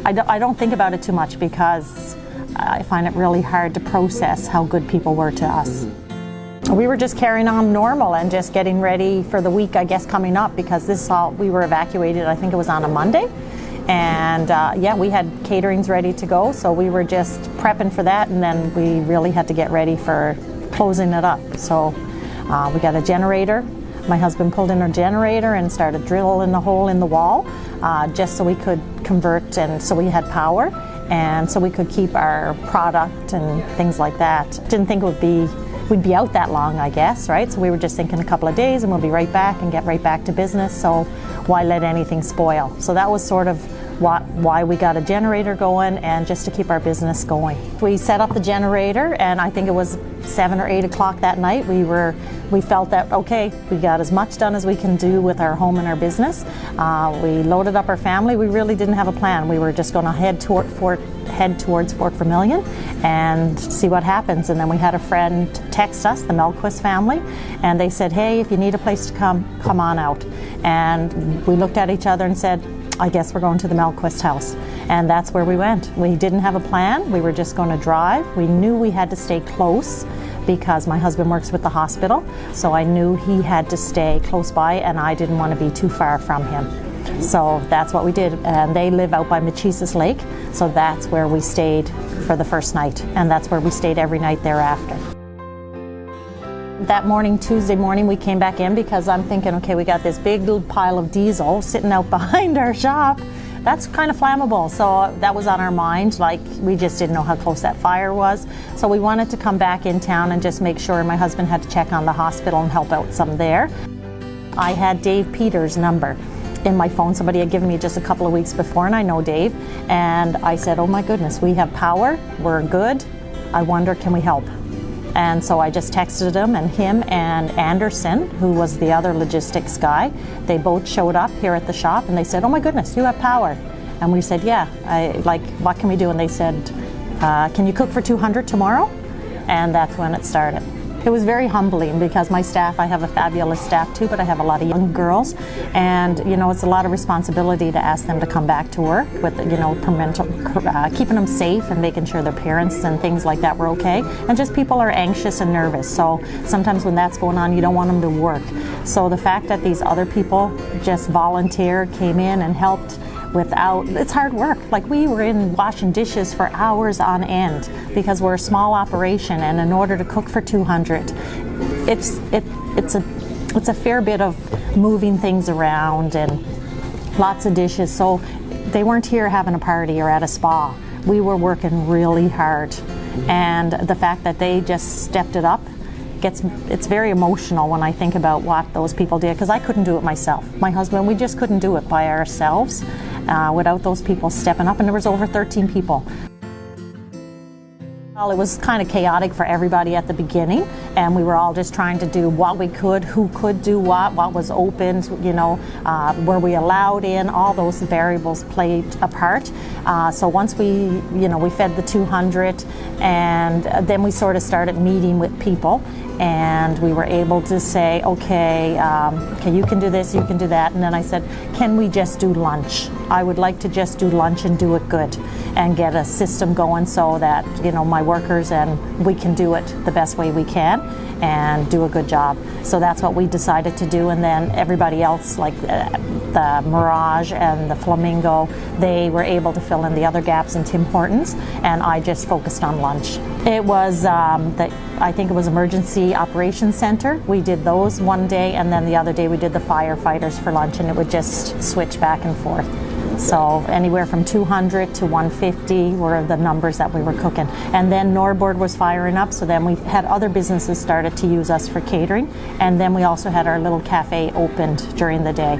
I don't think about it too much because I find it really hard to process how good people were to us. We were just carrying on normal and just getting ready for the week, I guess, coming up, because we were evacuated, I think it was on a Monday. And yeah, we had caterings ready to go, so we were just prepping for that, and then we really had to get ready for closing it up. So we got a generator. My husband pulled in our generator and started drilling a hole in the wall just so we could convert, and so we had power, and so we could keep our product and things like that. Didn't think we'd be out that long, I guess, right? So we were just thinking a couple of days and we'll be right back and get right back to business, so why let anything spoil? So that was sort of why we got a generator going, and just to keep our business going. We set up the generator, and I think it was 7 or 8 o'clock that night. We felt that, okay, we got as much done as we can do with our home and our business. We loaded up our family. We really didn't have a plan. We were just going to head towards Fort Vermilion and see what happens. And then we had a friend text us, the Melquist family, and they said, hey, if you need a place to come on out. And we looked at each other and said, I guess we're going to the Melquist house. And that's where we went. We didn't have a plan. We were just going to drive. We knew we had to stay close because my husband works with the hospital, so I knew he had to stay close by, and I didn't want to be too far from him. So that's what we did. And they live out by Machesis Lake, so that's where we stayed for the first night, and that's where we stayed every night thereafter. That morning, Tuesday morning, we came back in because I'm thinking, okay, we got this big little pile of diesel sitting out behind our shop. That's kind of flammable, so that was on our mind. Like, we just didn't know how close that fire was. So we wanted to come back in town and just make sure. My husband had to check on the hospital and help out some there. I had Dave Peters' number in my phone. Somebody had given me just a couple of weeks before, and I know Dave. And I said, oh my goodness, we have power, we're good. I wonder, can we help? And so I just texted him and Anderson, who was the other logistics guy. They both showed up here at the shop, and they said, oh my goodness, you have power. And we said, yeah, what can we do? And they said, can you cook for 200 tomorrow? And that's when it started. It was very humbling because my staff, I have a fabulous staff too, but I have a lot of young girls, and you know, it's a lot of responsibility to ask them to come back to work with, you know, keeping them safe and making sure their parents and things like that were okay. And just people are anxious and nervous, so sometimes when that's going on, you don't want them to work. So the fact that these other people just volunteered, came in and helped it's hard work. Like, we were in washing dishes for hours on end because we're a small operation, and in order to cook for 200, it's a fair bit of moving things around and lots of dishes. So they weren't here having a party or at a spa. We were working really hard, and the fact that they just stepped it up, it's very emotional when I think about what those people did, because I couldn't do it myself. My husband, we just couldn't do it by ourselves without those people stepping up, and there was over 13 people. Well, it was kind of chaotic for everybody at the beginning, and we were all just trying to do what we could, who could do what was open, you know, were we allowed in, all those variables played a part. So once we fed the 200, and then we sort of started meeting with people, and we were able to say, okay, you can do this, you can do that. And then I said, can we just do lunch? I would like to just do lunch and do it good and get a system going so that, you know, my workers and we can do it the best way we can and do a good job. So that's what we decided to do. And then everybody else, like the Mirage and the Flamingo, they were able to fill in the other gaps in Tim Hortons, and I just focused on lunch. It was, I think it was Emergency Operations Center. We did those one day, and then the other day we did the firefighters for lunch, and it would just switch back and forth. So anywhere from 200 to 150 were the numbers that we were cooking. And then Norboard was firing up, so then we had other businesses started to use us for catering, and then we also had our little cafe opened during the day.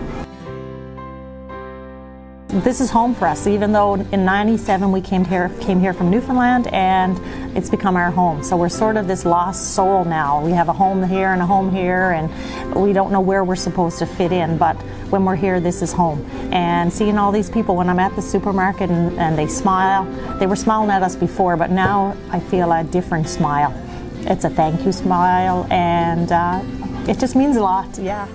This is home for us, even though in '97 we came here from Newfoundland, and it's become our home. So we're sort of this lost soul now. We have a home here and a home here, and we don't know where we're supposed to fit in, but when we're here, this is home. And seeing all these people when I'm at the supermarket and they smile, they were smiling at us before, but now I feel a different smile. It's a thank you smile, and it just means a lot, yeah.